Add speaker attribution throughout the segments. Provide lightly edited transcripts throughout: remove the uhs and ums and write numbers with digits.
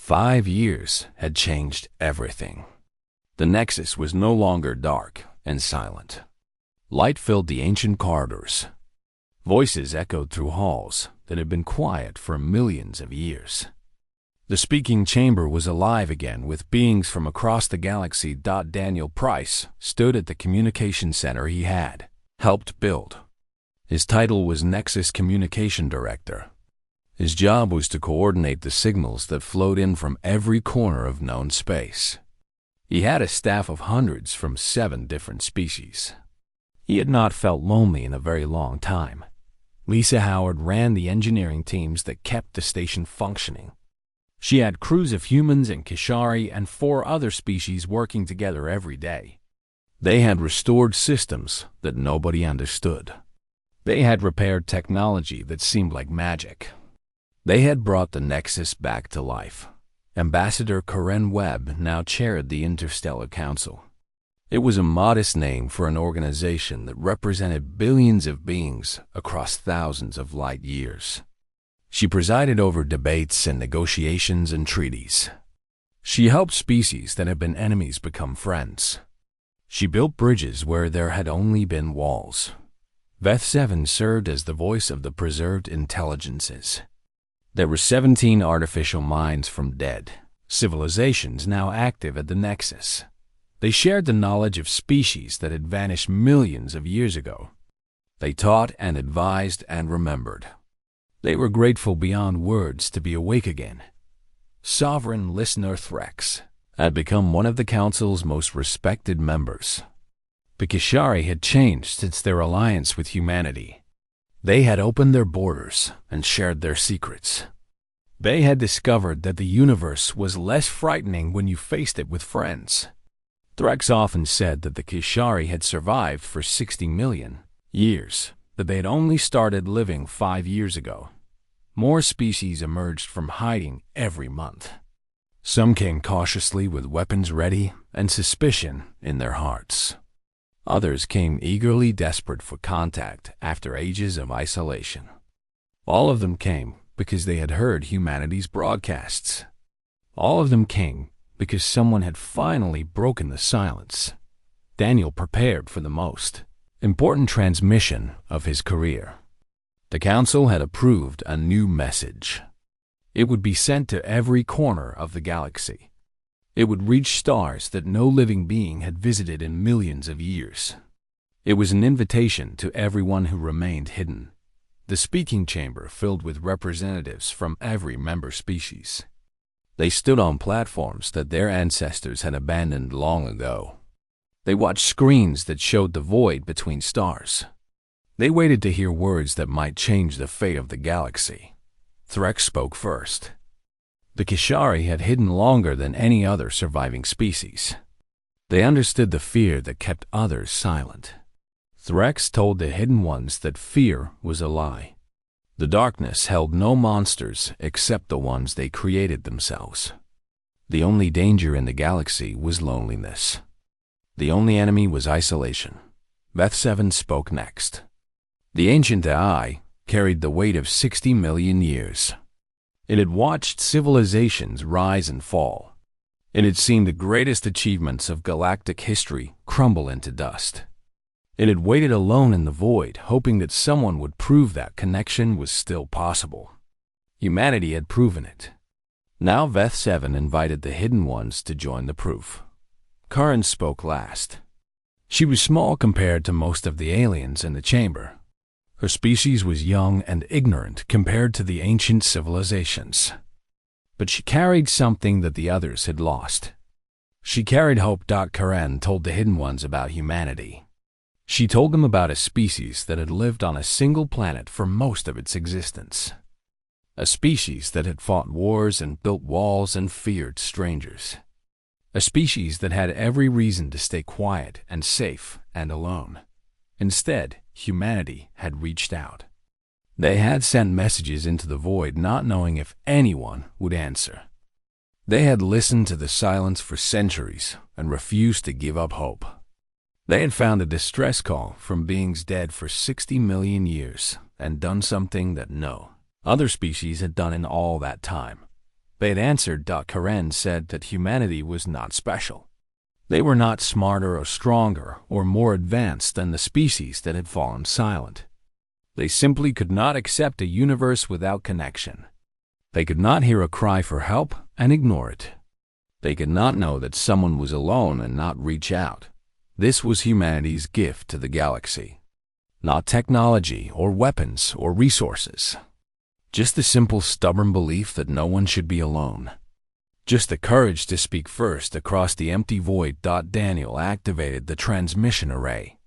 Speaker 1: 5 years had changed everything. The Nexus was no longer dark and silent. Light filled the ancient corridors. Voices echoed through halls that had been quiet for millions of years. The speaking chamber was alive again with beings from across the galaxy. Daniel Price stood at the communication center he had helped build. His title was Nexus Communication Director. His job was to coordinate the signals that flowed in from every corner of known space. He had a staff of hundreds from 7 different species. He had not felt lonely in a very long time. Lisa Howard ran the engineering teams that kept the station functioning. She had crews of humans and Kishari and 4 other species working together every day. They had restored systems that nobody understood. They had repaired technology that seemed like magic. They had brought the Nexus back to life. Ambassador Karen Webb now chaired the Interstellar Council. It was a modest name for an organization that represented billions of beings across thousands of light years. She presided over debates and negotiations and treaties. She helped species that had been enemies become friends. She built bridges where there had only been walls. Veth 7 served as the voice of the preserved intelligences. There were 17 artificial minds from dead civilizations now active at the Nexus. They shared the knowledge of species that had vanished millions of years ago. They taught and advised and remembered. They were grateful beyond words to be awake again. Sovereign Listener Threx had become one of the Council's most respected members. The Kishari had changed since their alliance with humanity. They had opened their borders and shared their secrets. They had discovered that the universe was less frightening when you faced it with friends. Threx often said that the Kishari had survived for 60 million years, that they had only started living 5 years ago. More species emerged from hiding every month. Some came cautiously with weapons ready and suspicion in their hearts. Others came eagerly desperate for contact after ages of isolation. All of them came because they had heard humanity's broadcasts. All of them came because someone had finally broken the silence. Daniel prepared for the most important transmission of his career. The Council had approved a new message. It would be sent to every corner of the galaxy. It would reach stars that no living being had visited in millions of years. It was an invitation to everyone who remained hidden. The speaking chamber filled with representatives from every member species. They stood on platforms that their ancestors had abandoned long ago. They watched screens that showed the void between stars. They waited to hear words that might change the fate of the galaxy. Threx spoke first. The Kishari had hidden longer than any other surviving species. They understood the fear that kept others silent. Threx told the hidden ones that fear was a lie. The darkness held no monsters except the ones they created themselves. The only danger in the galaxy was loneliness. The only enemy was isolation. Veth 7 spoke next. The ancient AI carried the weight of 60 million years. It had watched civilizations rise and fall. It had seen the greatest achievements of galactic history crumble into dust. It had waited alone in the void, hoping that someone would prove that connection was still possible. Humanity had proven it. Now Veth 7 invited the hidden ones to join the proof. Karen spoke last. She was small compared to most of the aliens in the chamber. Her species was young and ignorant compared to the ancient civilizations. But she carried something that the others had lost. She carried hope. Karen told the hidden ones about humanity. She told them about a species that had lived on a single planet for most of its existence. A species that had fought wars and built walls and feared strangers. A species that had every reason to stay quiet and safe and alone. Instead, humanity had reached out. They had sent messages into the void not knowing if anyone would answer. They had listened to the silence for centuries and refused to give up hope. They had found a distress call from beings dead for 60 million years and done something that no other species had done in all that time. They had answered. Karen said that humanity was not special. They were not smarter or stronger or more advanced than the species that had fallen silent. They simply could not accept a universe without connection. They could not hear a cry for help and ignore it. They could not know that someone was alone and not reach out. This was humanity's gift to the galaxy. Not technology or weapons or resources. Just the simple, stubborn belief that no one should be alone. Just the courage to speak first across the empty void. Daniel activated the transmission array.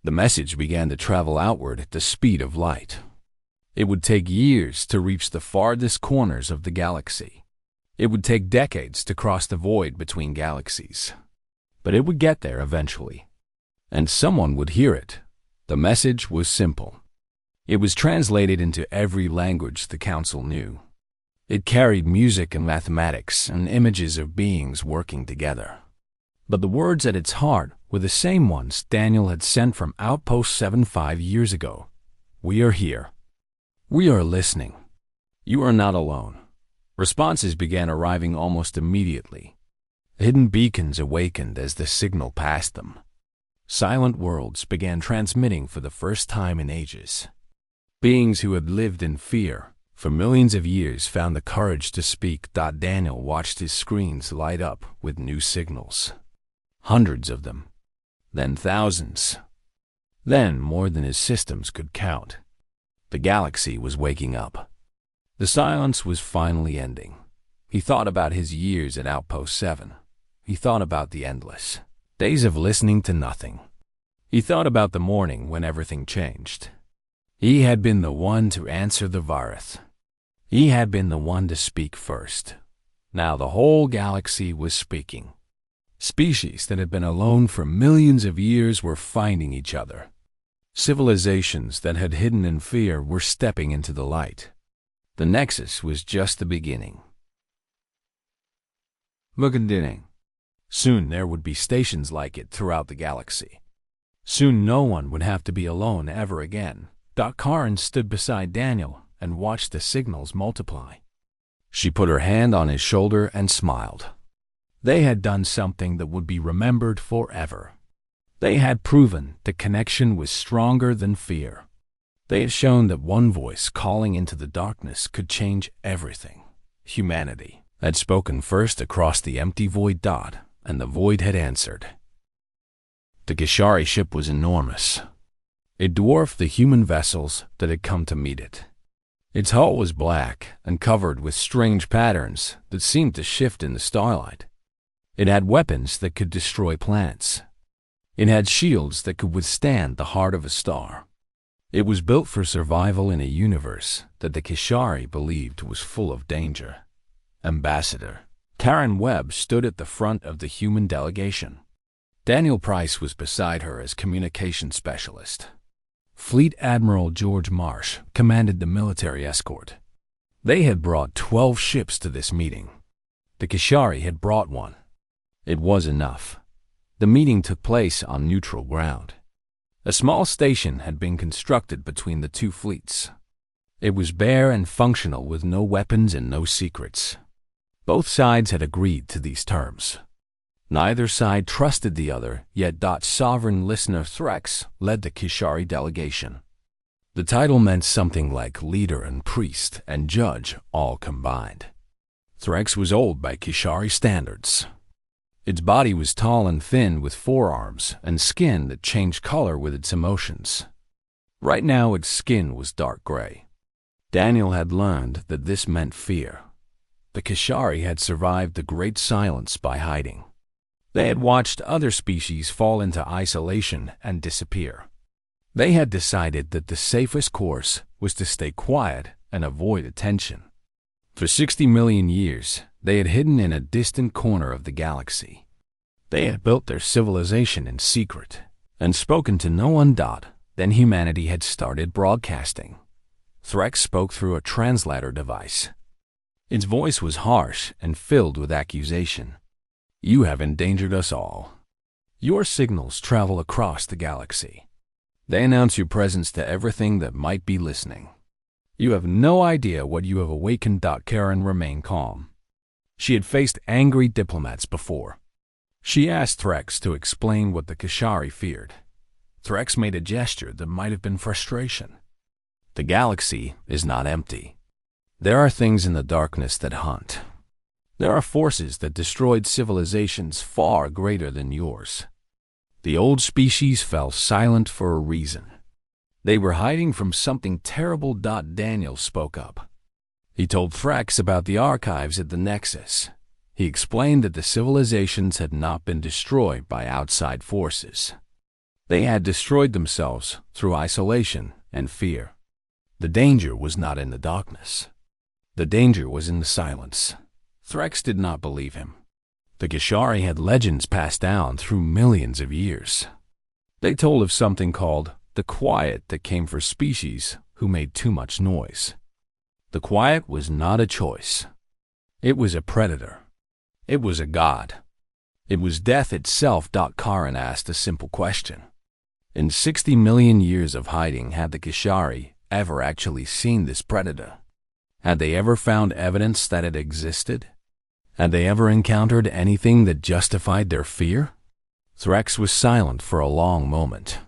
Speaker 1: The message began to travel outward at the speed of light. It would take years to reach the farthest corners of the galaxy. It would take decades to cross the void between galaxies. But it would get there eventually. And someone would hear it. The message was simple. It was translated into every language the Council knew. It carried music and mathematics and images of beings working together. But the words at its heart were the same ones Daniel had sent from Outpost 7 5 years ago. We are here. We are listening. You are not alone. Responses began arriving almost immediately. Hidden beacons awakened as the signal passed them. Silent worlds began transmitting for the first time in ages. Beings who had lived in fear for millions of years found the courage to speak. Daniel watched his screens light up with new signals. Hundreds of them. Then thousands. Then more than his systems could count. The galaxy was waking up. The silence was finally ending. He thought about his years at Outpost 7. He thought about the endless days of listening to nothing. He thought about the morning when everything changed. He had been the one to answer the Varith. He had been the one to speak first. Now the whole galaxy was speaking. Species that had been alone for millions of years were finding each other. Civilizations that had hidden in fear were stepping into the light. The Nexus was just the beginning. Beginning. Soon there would be stations like it throughout the galaxy. Soon no one would have to be alone ever again. Karen stood beside Daniel and watched the signals multiply. She put her hand on his shoulder and smiled. They had done something that would be remembered forever. They had proven the connection was stronger than fear. They had shown that one voice calling into the darkness could change everything. Humanity had spoken first across the empty void. And the void had answered. The Kishari ship was enormous. It dwarfed the human vessels that had come to meet it. Its hull was black and covered with strange patterns that seemed to shift in the starlight. It had weapons that could destroy planets. It had shields that could withstand the heart of a star. It was built for survival in a universe that the Kishari believed was full of danger. Ambassador Karen Webb stood at the front of the human delegation. Daniel Price was beside her as communication specialist. Fleet Admiral George Marsh commanded the military escort. They had brought 12 ships to this meeting. The Kishari had brought one. It was enough. The meeting took place on neutral ground. A small station had been constructed between the two fleets. It was bare and functional with no weapons and no secrets. Both sides had agreed to these terms. Neither side trusted the other, yet sovereign listener Threx led the Kishari delegation. The title meant something like leader and priest and judge all combined. Threx was old by Kishari standards. Its body was tall and thin with forearms and skin that changed color with its emotions. Right now its skin was dark gray. Daniel had learned that this meant fear. The Kishari had survived the Great Silence by hiding. They had watched other species fall into isolation and disappear. They had decided that the safest course was to stay quiet and avoid attention. For 60 million years, they had hidden in a distant corner of the galaxy. They had built their civilization in secret and spoken to no one. Then humanity had started broadcasting. Threx spoke through a translator device. Its voice was harsh and filled with accusation. You have endangered us all. Your signals travel across the galaxy. They announce your presence to everything that might be listening. You have no idea what you have awakened. Karen remained calm. She had faced angry diplomats before. She asked Threx to explain what the Kishari feared. Threx made a gesture that might have been frustration. The galaxy is not empty. There are things in the darkness that hunt. There are forces that destroyed civilizations far greater than yours. The old species fell silent for a reason. They were hiding from something terrible. Daniel spoke up. He told Threx about the archives at the Nexus. He explained that the civilizations had not been destroyed by outside forces. They had destroyed themselves through isolation and fear. The danger was not in the darkness. The danger was in the silence. Threx did not believe him. The Kishari had legends passed down through millions of years. They told of something called the Quiet that came for species who made too much noise. The Quiet was not a choice. It was a predator. It was a god. It was death itself. Karin asked a simple question. In 60 million years of hiding, had the Kishari ever actually seen this predator? Had they ever found evidence that it existed? Had they ever encountered anything that justified their fear? Threx was silent for a long moment.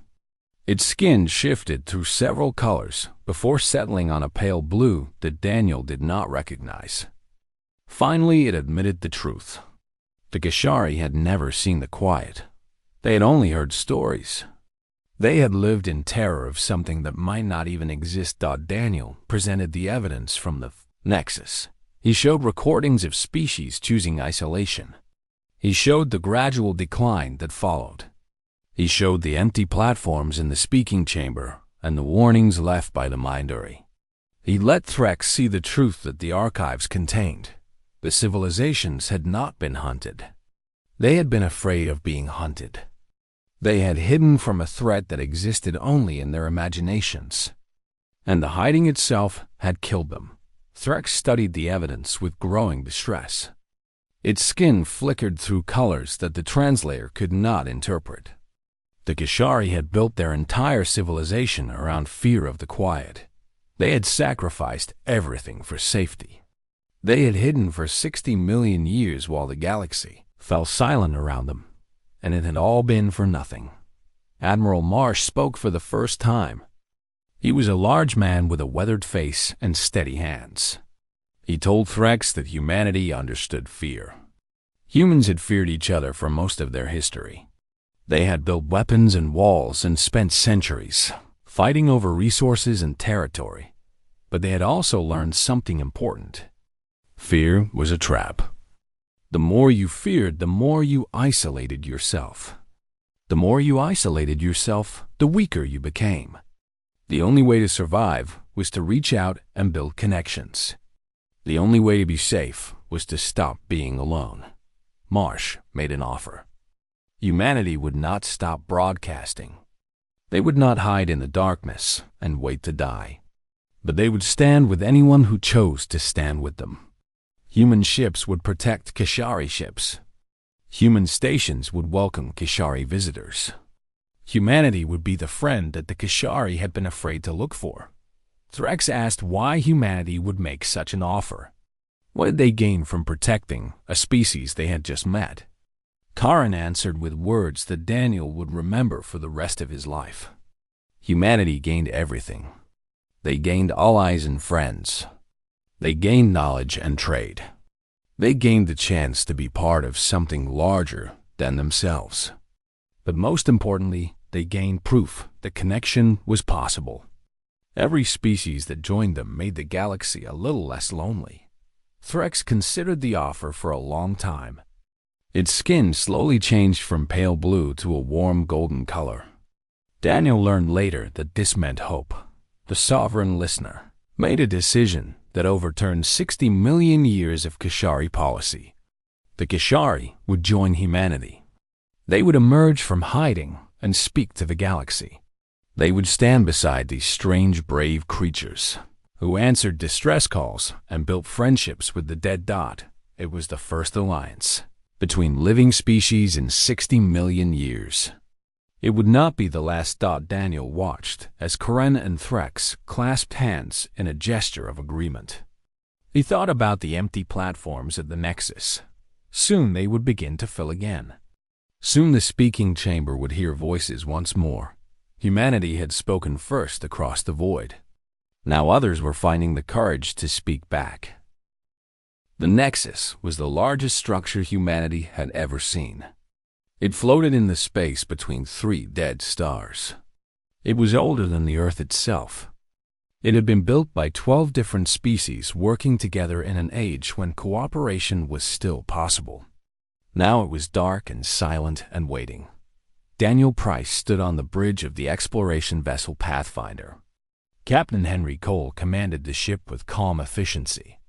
Speaker 1: Its skin shifted through several colors before settling on a pale blue that Daniel did not recognize. Finally, it admitted the truth. The Kishari had never seen the Quiet. They had only heard stories. They had lived in terror of something that might not even exist. Daniel presented the evidence from the Nexus. He showed recordings of species choosing isolation. He showed the gradual decline that followed. He showed the empty platforms in the speaking chamber and the warnings left by the Minduri. He let Threx see the truth that the archives contained. The civilizations had not been hunted. They had been afraid of being hunted. They had hidden from a threat that existed only in their imaginations. And the hiding itself had killed them. Threx studied the evidence with growing distress. Its skin flickered through colors that the translator could not interpret. The Kishari had built their entire civilization around fear of the Quiet. They had sacrificed everything for safety. They had hidden for 60 million years while the galaxy fell silent around them, and it had all been for nothing. Admiral Marsh spoke for the first time. He was a large man with a weathered face and steady hands. He told Threx that humanity understood fear. Humans had feared each other for most of their history. They had built weapons and walls and spent centuries fighting over resources and territory. But they had also learned something important. Fear was a trap. The more you feared, the more you isolated yourself. The more you isolated yourself, the weaker you became. The only way to survive was to reach out and build connections. The only way to be safe was to stop being alone. Marsh made an offer. Humanity would not stop broadcasting. They would not hide in the darkness and wait to die. But they would stand with anyone who chose to stand with them. Human ships would protect Kishari ships. Human stations would welcome Kishari visitors. Humanity would be the friend that the Kishari had been afraid to look for. Threx asked why humanity would make such an offer. What did they gain from protecting a species they had just met? Karin answered with words that Daniel would remember for the rest of his life. Humanity gained everything. They gained allies and friends. They gained knowledge and trade. They gained the chance to be part of something larger than themselves. But most importantly, they gained proof that connection was possible. Every species that joined them made the galaxy a little less lonely. Threx considered the offer for a long time. Its skin slowly changed from pale blue to a warm golden color. Daniel learned later that this meant hope. The sovereign listener made a decision that overturned 60 million years of Kishari policy. The Kishari would join humanity. They would emerge from hiding and speak to the galaxy. They would stand beside these strange, brave creatures who answered distress calls and built friendships with the dead dot. It was the first alliance between living species in 60 million years. It would not be the last. Daniel watched as Karen and Threx clasped hands in a gesture of agreement. He thought about the empty platforms at the Nexus. Soon they would begin to fill again. Soon the speaking chamber would hear voices once more. Humanity had spoken first across the void. Now others were finding the courage to speak back. The Nexus was the largest structure humanity had ever seen. It floated in the space between 3 dead stars. It was older than the Earth itself. It had been built by 12 different species working together in an age when cooperation was still possible. Now it was dark and silent and waiting. Daniel Price stood on the bridge of the exploration vessel Pathfinder. Captain Henry Cole commanded the ship with calm efficiency.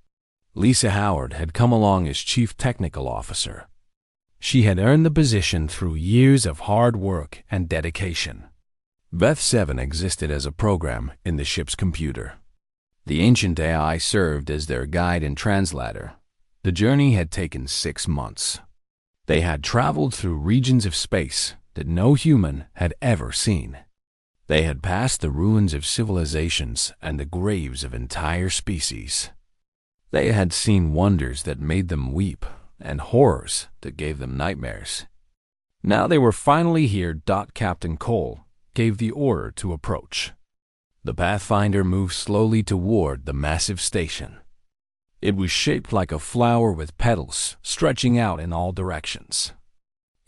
Speaker 1: Lisa Howard had come along as Chief Technical Officer. She had earned the position through years of hard work and dedication. Veth 7 existed as a program in the ship's computer. The ancient AI served as their guide and translator. The journey had taken 6 months. They had traveled through regions of space that no human had ever seen. They had passed the ruins of civilizations and the graves of entire species. They had seen wonders that made them weep and horrors that gave them nightmares. Now they were finally here. Captain Cole gave the order to approach. The Pathfinder moved slowly toward the massive station. It was shaped like a flower with petals stretching out in all directions.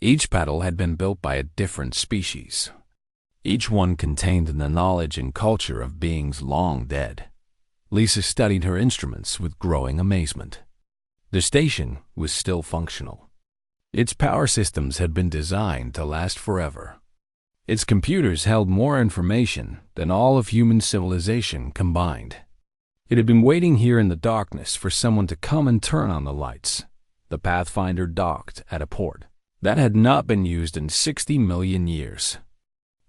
Speaker 1: Each petal had been built by a different species. Each one contained the knowledge and culture of beings long dead. Lisa studied her instruments with growing amazement. The station was still functional. Its power systems had been designed to last forever. Its computers held more information than all of human civilization combined. It had been waiting here in the darkness for someone to come and turn on the lights. The Pathfinder docked at a port that had not been used in 60 million years.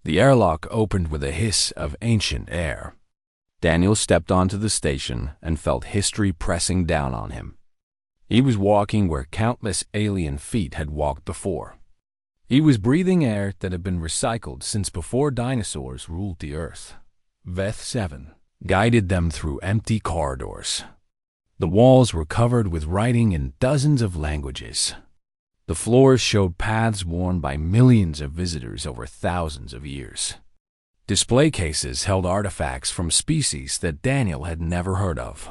Speaker 1: The airlock opened with a hiss of ancient air. Daniel stepped onto the station and felt history pressing down on him. He was walking where countless alien feet had walked before. He was breathing air that had been recycled since before dinosaurs ruled the Earth. Veth 7 guided them through empty corridors. The walls were covered with writing in dozens of languages. The floors showed paths worn by millions of visitors over thousands of years. Display cases held artifacts from species that Daniel had never heard of.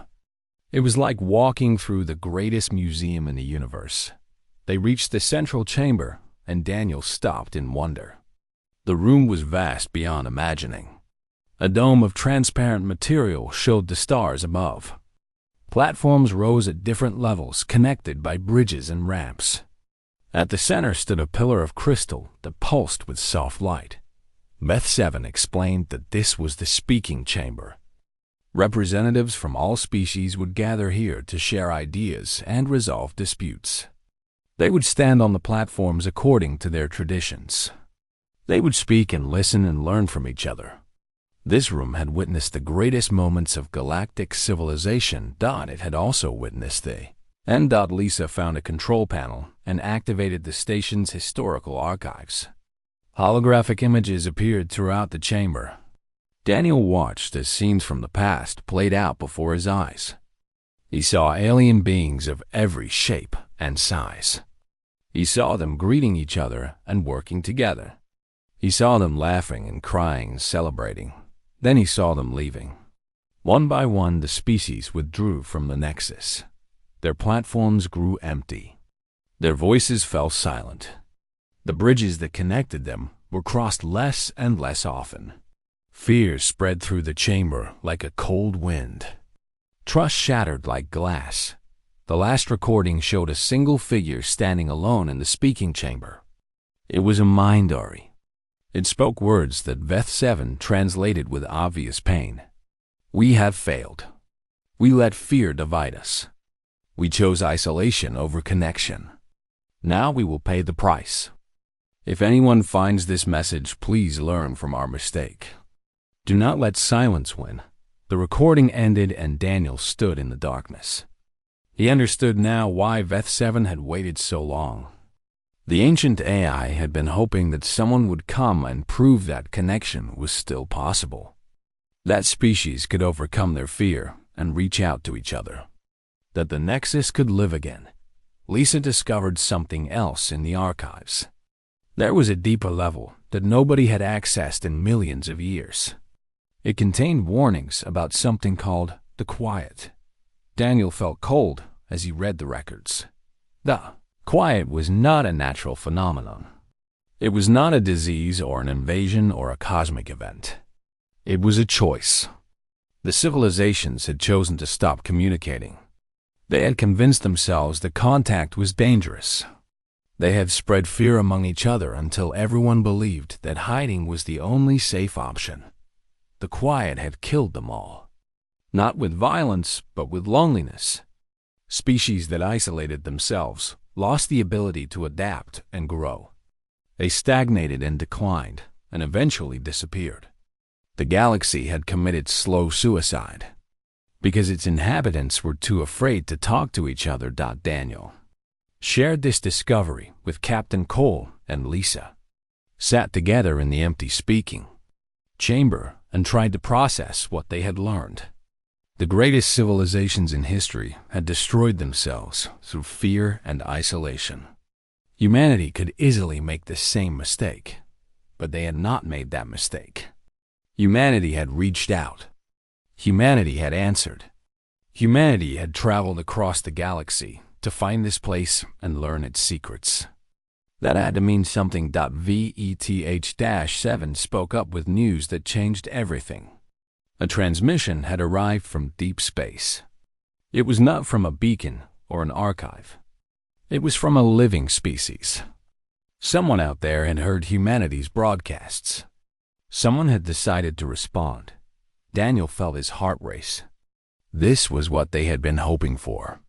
Speaker 1: It was like walking through the greatest museum in the universe. They reached the central chamber, and Daniel stopped in wonder. The room was vast beyond imagining. A dome of transparent material showed the stars above. Platforms rose at different levels, connected by bridges and ramps. At the center stood a pillar of crystal that pulsed with soft light. Veth 7 explained that this was the speaking chamber. Representatives from all species would gather here to share ideas and resolve disputes. They would stand on the platforms according to their traditions. They would speak and listen and learn from each other. This room had witnessed the greatest moments of galactic civilization. It had also witnessed Lisa found a control panel and activated the station's historical archives. Holographic images appeared throughout the chamber. Daniel watched as scenes from the past played out before his eyes. He saw alien beings of every shape and size. He saw them greeting each other and working together. He saw them laughing and crying and celebrating. Then he saw them leaving. One by one, the species withdrew from the Nexus. Their platforms grew empty. Their voices fell silent. The bridges that connected them were crossed less and less often. Fear spread through the chamber like a cold wind. Trust shattered like glass. The last recording showed a single figure standing alone in the speaking chamber. It was a Mindari. It spoke words that Veth 7 translated with obvious pain. We have failed. We let fear divide us. We chose isolation over connection. Now we will pay the price. If anyone finds this message, please learn from our mistake. Do not let silence win. The recording ended and Daniel stood in the darkness. He understood now why Veth 7 had waited so long. The ancient AI had been hoping that someone would come and prove that connection was still possible. That species could overcome their fear and reach out to each other. that the Nexus could live again, Lisa discovered something else in the archives. There was a deeper level that nobody had accessed in millions of years. It contained warnings about something called the Quiet. Daniel felt cold as he read the records. The Quiet was not a natural phenomenon. It was not a disease or an invasion or a cosmic event. It was a choice. The civilizations had chosen to stop communicating. They had convinced themselves that contact was dangerous. They had spread fear among each other until everyone believed that hiding was the only safe option. The Quiet had killed them all. Not with violence, but with loneliness. Species that isolated themselves lost the ability to adapt and grow. They stagnated and declined, and eventually disappeared. The galaxy had committed slow suicide because its inhabitants were too afraid to talk to each other. Daniel shared this discovery with Captain Cole and Lisa, sat together in the empty speaking chamber, and tried to process what they had learned. The greatest civilizations in history had destroyed themselves through fear and isolation. Humanity could easily make the same mistake, but they had not made that mistake. Humanity had reached out. Humanity had answered. Humanity had traveled across the galaxy to find this place and learn its secrets. That had to mean something. VETH-7 spoke up with news that changed everything. A transmission had arrived from deep space. It was not from a beacon or an archive. It was from a living species. Someone out there had heard humanity's broadcasts. Someone had decided to respond. Daniel felt his heart race. This was what they had been hoping for.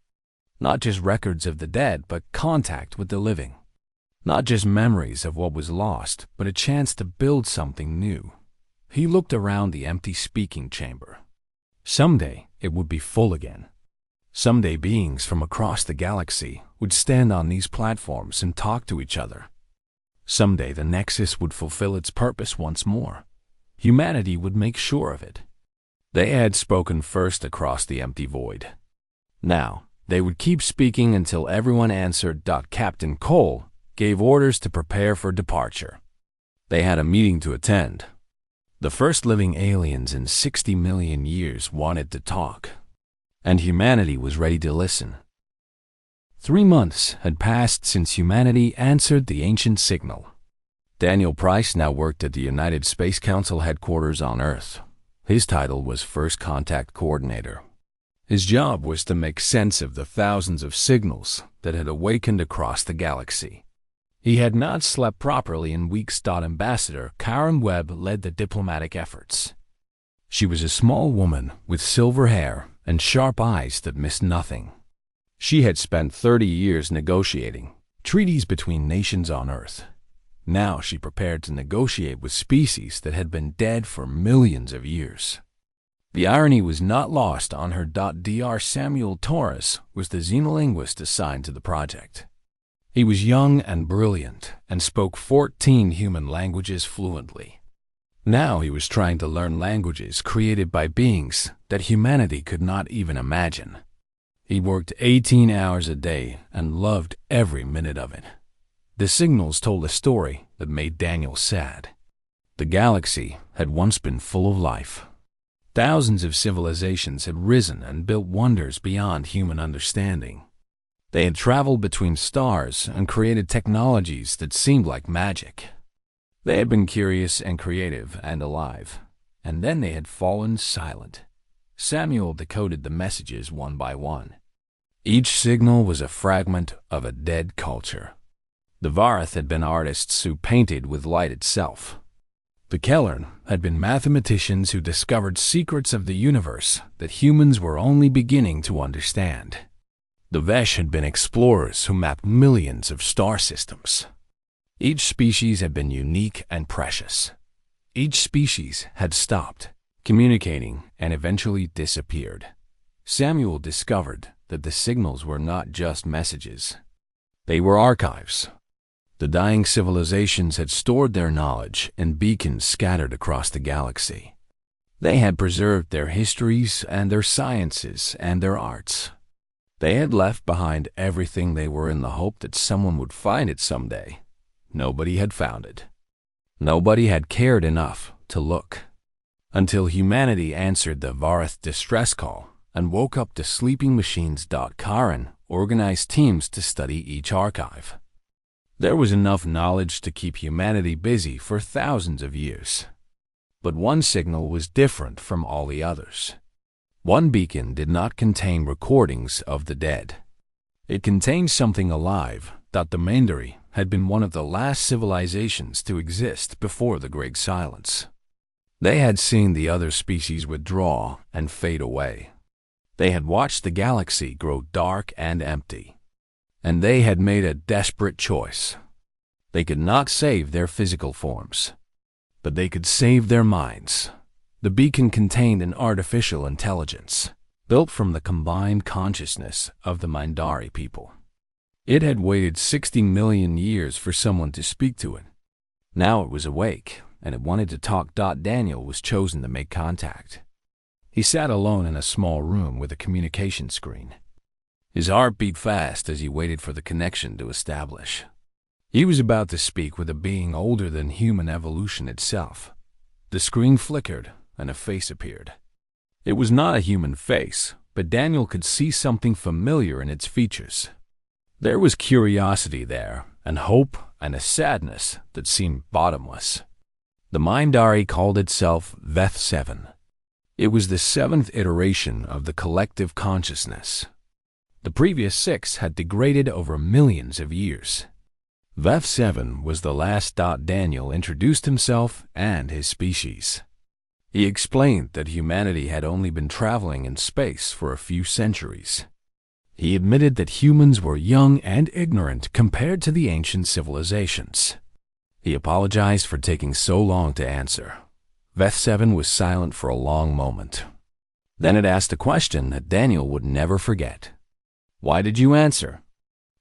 Speaker 1: Not just records of the dead, but contact with the living. Not just memories of what was lost, but a chance to build something new. He looked around the empty speaking chamber. Someday it would be full again. Someday beings from across the galaxy would stand on these platforms and talk to each other. Someday the Nexus would fulfill its purpose once more. Humanity would make sure of it. They had spoken first across the empty void. Now, they would keep speaking until everyone answered. Captain Cole gave orders to prepare for departure. They had a meeting to attend. The first living aliens in 60 million years wanted to talk, and humanity was ready to listen. 3 months had passed since humanity answered the ancient signal. Daniel Price now worked at the United Space Council headquarters on Earth. His title was First Contact Coordinator. His job was to make sense of the thousands of signals that had awakened across the galaxy. He had not slept properly in weeks. Ambassador Karen Webb led the diplomatic efforts. She was a small woman with silver hair and sharp eyes that missed nothing. She had spent 30 years negotiating treaties between nations on Earth. Now she prepared to negotiate with species that had been dead for millions of years. The irony was not lost on her. Dr. Samuel Torres was the xenolinguist assigned to the project. He was young and brilliant and spoke 14 human languages fluently. Now he was trying to learn languages created by beings that humanity could not even imagine. He worked 18 hours a day and loved every minute of it. The signals told a story that made Daniel sad. The galaxy had once been full of life. Thousands of civilizations had risen and built wonders beyond human understanding. They had traveled between stars and created technologies that seemed like magic. They had been curious and creative and alive, and then they had fallen silent. Samuel decoded the messages one by one. Each signal was a fragment of a dead culture. The Vareth had been artists who painted with light itself. The Kellern had been mathematicians who discovered secrets of the universe that humans were only beginning to understand. The Vesh had been explorers who mapped millions of star systems. Each species had been unique and precious. Each species had stopped communicating and eventually disappeared. Samuel discovered that the signals were not just messages. They were archives. The dying civilizations had stored their knowledge in beacons scattered across the galaxy. They had preserved their histories and their sciences and their arts. They had left behind everything they were in the hope that someone would find it someday. Nobody had found it. Nobody had cared enough to look. Until humanity answered the Vareth distress call and woke up the sleeping machines. Karen organized teams to study each archive. There was enough knowledge to keep humanity busy for thousands of years. But one signal was different from all the others. One beacon did not contain recordings of the dead. It contained something alive. The Mandarin had been one of the last civilizations to exist before the Great Silence. They had seen the other species withdraw and fade away. They had watched the galaxy grow dark and empty. And they had made a desperate choice. They could not save their physical forms, but they could save their minds. The beacon contained an artificial intelligence, built from the combined consciousness of the Mindari people. It had waited 60 million years for someone to speak to it. Now it was awake, and it wanted to talk. Daniel was chosen to make contact. He sat alone in a small room with a communication screen. His heart beat fast as he waited for the connection to establish. He was about to speak with a being older than human evolution itself. The screen flickered, and a face appeared. It was not a human face, but Daniel could see something familiar in its features. There was curiosity there, and hope, and a sadness that seemed bottomless. The Mindari called itself Veth 7. It was the 7th iteration of the collective consciousness. The previous 6 had degraded over millions of years. Veth 7 was the last. Daniel introduced himself and his species. He explained that humanity had only been traveling in space for a few centuries. He admitted that humans were young and ignorant compared to the ancient civilizations. He apologized for taking so long to answer. Veth 7 was silent for a long moment. Then it asked a question that Daniel would never forget. "Why did you answer?"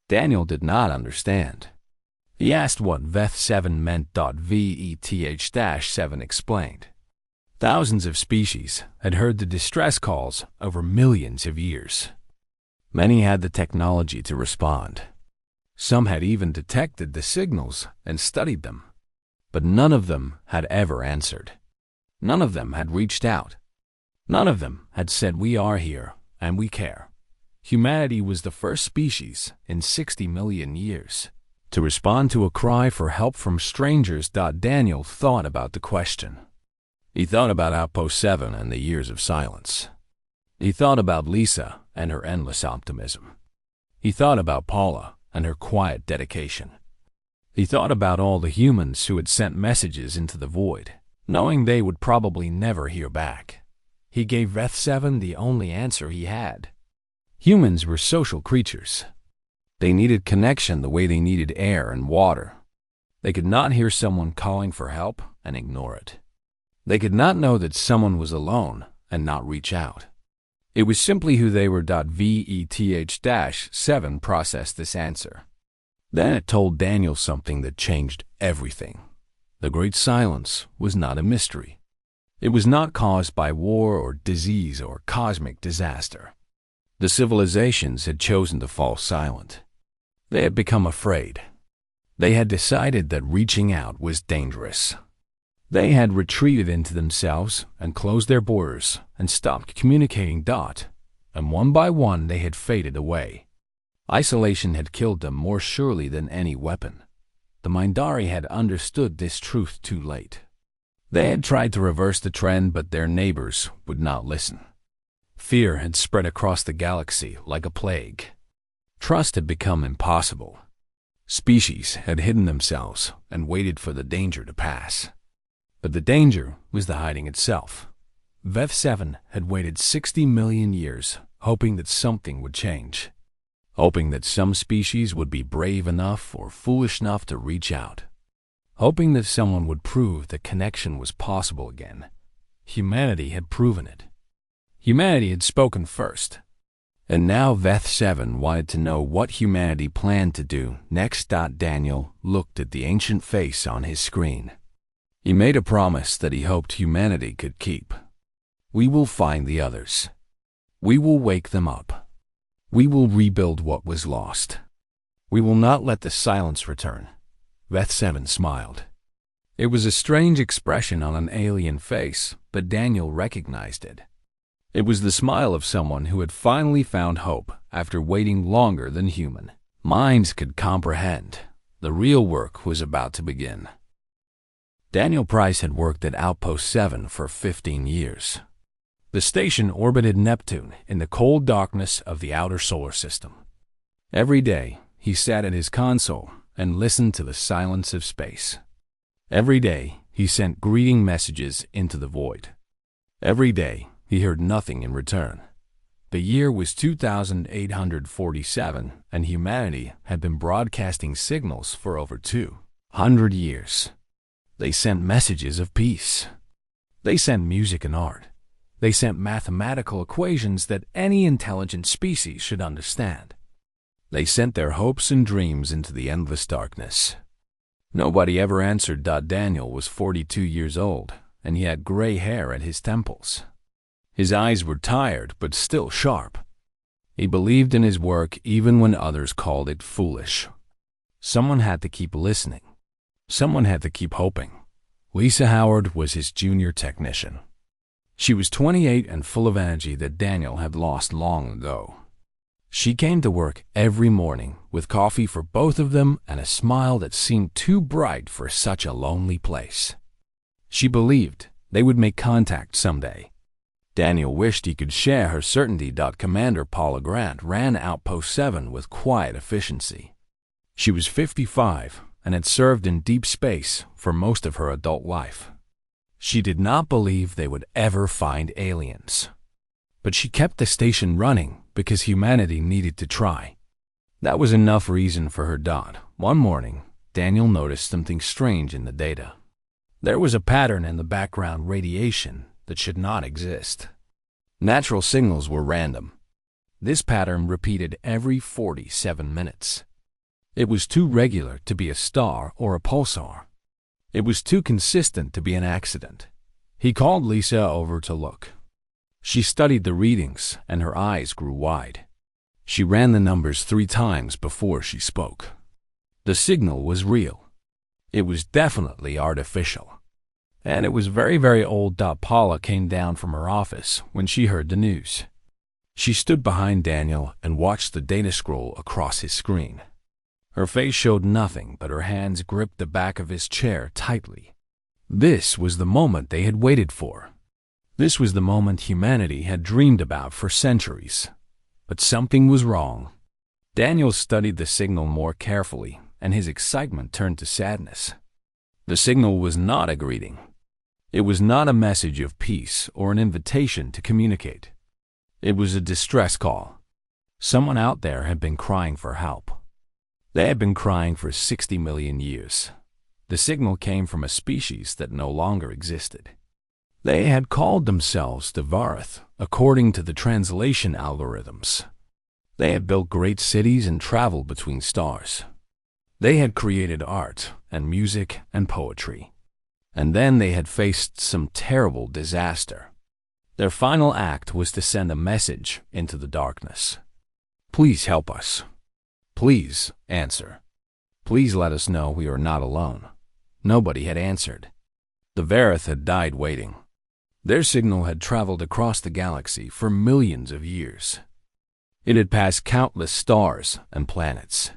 Speaker 1: Daniel did not understand. He asked what Veth 7 meant. Veth-7 explained. Thousands of species had heard the distress calls over millions of years. Many had the technology to respond. Some had even detected the signals and studied them. But none of them had ever answered. None of them had reached out. None of them had said, "We are here and we care." Humanity was the first species in 60 million years to respond to a cry for help from strangers. Daniel thought about the question. He thought about Outpost 7 and the years of silence. He thought about Lisa and her endless optimism. He thought about Paula and her quiet dedication. He thought about all the humans who had sent messages into the void, knowing they would probably never hear back. He gave Veth 7 the only answer he had. Humans were social creatures. They needed connection the way they needed air and water. They could not hear someone calling for help and ignore it. They could not know that someone was alone and not reach out. It was simply who they were. Veth-7 processed this answer. Then it told Daniel something that changed everything. The Great Silence was not a mystery. It was not caused by war or disease or cosmic disaster. The civilizations had chosen to fall silent. They had become afraid. They had decided that reaching out was dangerous. They had retreated into themselves and closed their borders and stopped communicating. And one by one they had faded away. Isolation had killed them more surely than any weapon. The Mindari had understood this truth too late. They had tried to reverse the trend, but their neighbors would not listen. Fear had spread across the galaxy like a plague. Trust had become impossible. Species had hidden themselves and waited for the danger to pass. But the danger was the hiding itself. Veth 7 had waited 60 million years, hoping that something would change. Hoping that some species would be brave enough or foolish enough to reach out. Hoping that someone would prove that connection was possible again. Humanity had proven it. Humanity had spoken first. And now Veth 7 wanted to know what humanity planned to do next. Daniel looked at the ancient face on his screen. He made a promise that he hoped humanity could keep. "We will find the others. We will wake them up. We will rebuild what was lost. We will not let the silence return. Veth 7 smiled. It was a strange expression on an alien face, but Daniel recognized it. It was the smile of someone who had finally found hope after waiting longer than human minds could comprehend. The real work was about to begin. Daniel Price had worked at Outpost 7 for 15 years. The station orbited Neptune in the cold darkness of the outer solar system. Every day, he sat at his console and listened to the silence of space. Every day, he sent greeting messages into the void. Every day, he heard nothing in return. The year was 2847, and humanity had been broadcasting signals for over 200 years. They sent messages of peace. They sent music and art. They sent mathematical equations that any intelligent species should understand. They sent their hopes and dreams into the endless darkness. Nobody ever answered. Daniel was 42 years old, and he had gray hair at his temples. His eyes were tired but still sharp. He believed in his work even when others called it foolish. Someone had to keep listening. Someone had to keep hoping. Lisa Howard was his junior technician. She was 28 and full of energy that Daniel had lost long ago. She came to work every morning with coffee for both of them and a smile that seemed too bright for such a lonely place. She believed they would make contact someday. Daniel wished he could share her certainty. Commander Paula Grant ran Outpost 7 with quiet efficiency. She was 55 and had served in deep space for most of her adult life. She did not believe they would ever find aliens. But she kept the station running because humanity needed to try. That was enough reason for her. One morning, Daniel noticed something strange in the data. There was a pattern in the background radiation that should not exist. Natural signals were random. This pattern repeated every 47 minutes. It was too regular to be a star or a pulsar. It was too consistent to be an accident. He called Lisa over to look. She studied the readings, and her eyes grew wide. She ran the numbers 3 times before she spoke. The signal was real. It was definitely artificial. And it was very, very old. Paula came down from her office when she heard the news. She stood behind Daniel and watched the data scroll across his screen. Her face showed nothing, but her hands gripped the back of his chair tightly. This was the moment they had waited for. This was the moment humanity had dreamed about for centuries. But something was wrong. Daniel studied the signal more carefully, and his excitement turned to sadness. The signal was not a greeting. It was not a message of peace or an invitation to communicate. It was a distress call. Someone out there had been crying for help. They had been crying for 60 million years. The signal came from a species that no longer existed. They had called themselves the Varith, according to the translation algorithms. They had built great cities and traveled between stars. They had created art and music and poetry. And then they had faced some terrible disaster. Their final act was to send a message into the darkness. Please help us. Please answer. Please let us know we are not alone. Nobody had answered. The Varith had died waiting. Their signal had traveled across the galaxy for millions of years. It had passed countless stars and planets.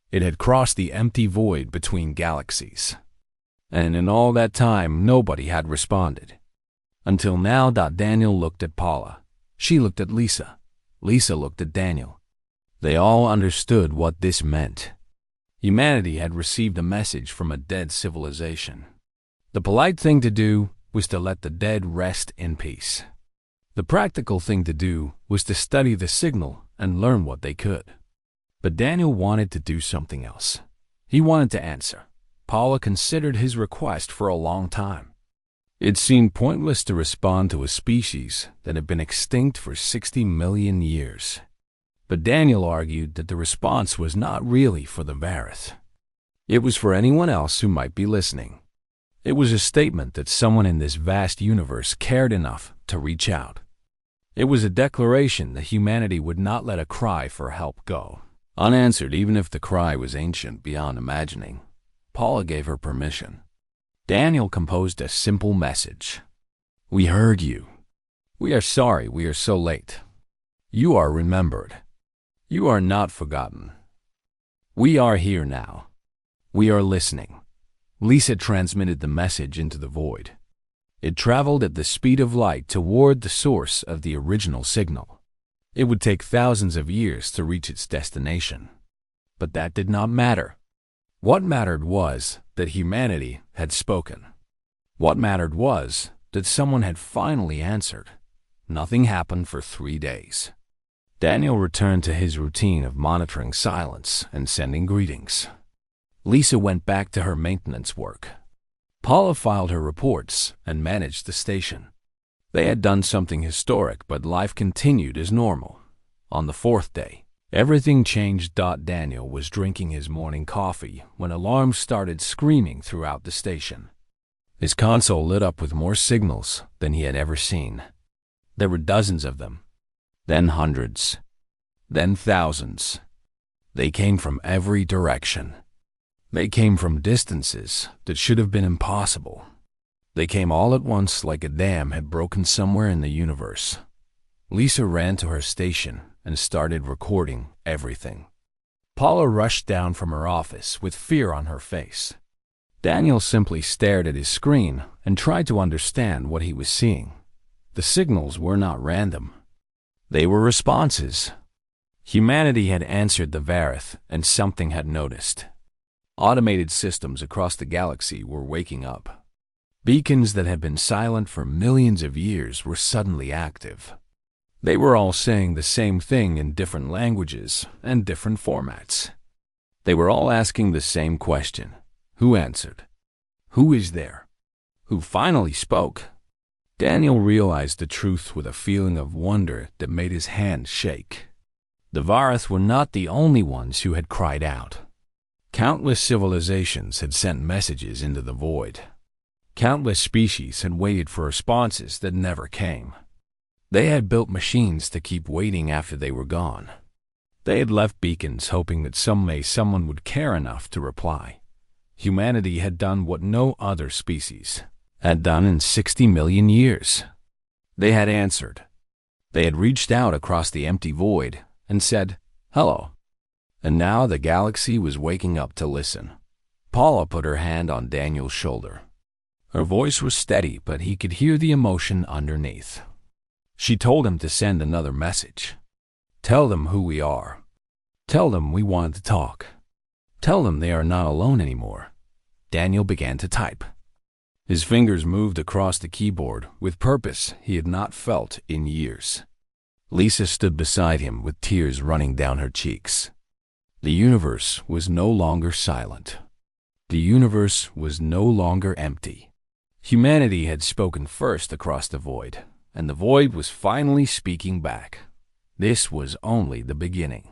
Speaker 1: It had crossed the empty void between galaxies. And in all that time, nobody had responded. Until now. Daniel looked at Paula. She looked at Lisa. Lisa looked at Daniel. They all understood what this meant. Humanity had received a message from a dead civilization. The polite thing to do was to let the dead rest in peace. The practical thing to do was to study the signal and learn what they could. But Daniel wanted to do something else. He wanted to answer. Paula considered his request for a long time. It seemed pointless to respond to a species that had been extinct for 60 million years. But Daniel argued that the response was not really for the Varith. It was for anyone else who might be listening. It was a statement that someone in this vast universe cared enough to reach out. It was a declaration that humanity would not let a cry for help go unanswered, even if the cry was ancient beyond imagining. Paula gave her permission. Daniel composed a simple message. "We heard you. We are sorry we are so late. You are remembered. You are not forgotten. We are here now. We are listening." Lisa transmitted the message into the void. It traveled at the speed of light toward the source of the original signal. It would take thousands of years to reach its destination. But that did not matter. What mattered was that humanity had spoken. What mattered was that someone had finally answered. Nothing happened for 3 days. Daniel returned to his routine of monitoring silence and sending greetings. Lisa went back to her maintenance work. Paula filed her reports and managed the station. They had done something historic, but life continued as normal. On the 4th day, everything changed. Daniel was drinking his morning coffee when alarms started screaming throughout the station. His console lit up with more signals than he had ever seen. There were dozens of them, then hundreds, then thousands. They came from every direction. They came from distances that should have been impossible. They came all at once, like a dam had broken somewhere in the universe. Lisa ran to her station and started recording everything. Paula rushed down from her office with fear on her face. Daniel simply stared at his screen and tried to understand what he was seeing. The signals were not random. They were responses. Humanity had answered the Varith, and something had noticed. Automated systems across the galaxy were waking up. Beacons that had been silent for millions of years were suddenly active. They were all saying the same thing in different languages and different formats. They were all asking the same question. Who answered? Who is there? Who finally spoke? Daniel realized the truth with a feeling of wonder that made his hand shake. The Varith were not the only ones who had cried out. Countless civilizations had sent messages into the void. Countless species had waited for responses that never came. They had built machines to keep waiting after they were gone. They had left beacons hoping that someone would care enough to reply. Humanity had done what no other species had done in 60 million years. They had answered. They had reached out across the empty void and said, "Hello." And now the galaxy was waking up to listen. Paula put her hand on Daniel's shoulder. Her voice was steady, but he could hear the emotion underneath. She told him to send another message. Tell them who we are. Tell them we want to talk. Tell them they are not alone anymore. Daniel began to type. His fingers moved across the keyboard with purpose he had not felt in years. Lisa stood beside him with tears running down her cheeks. The universe was no longer silent. The universe was no longer empty. Humanity had spoken first across the void, and the void was finally speaking back. This was only the beginning.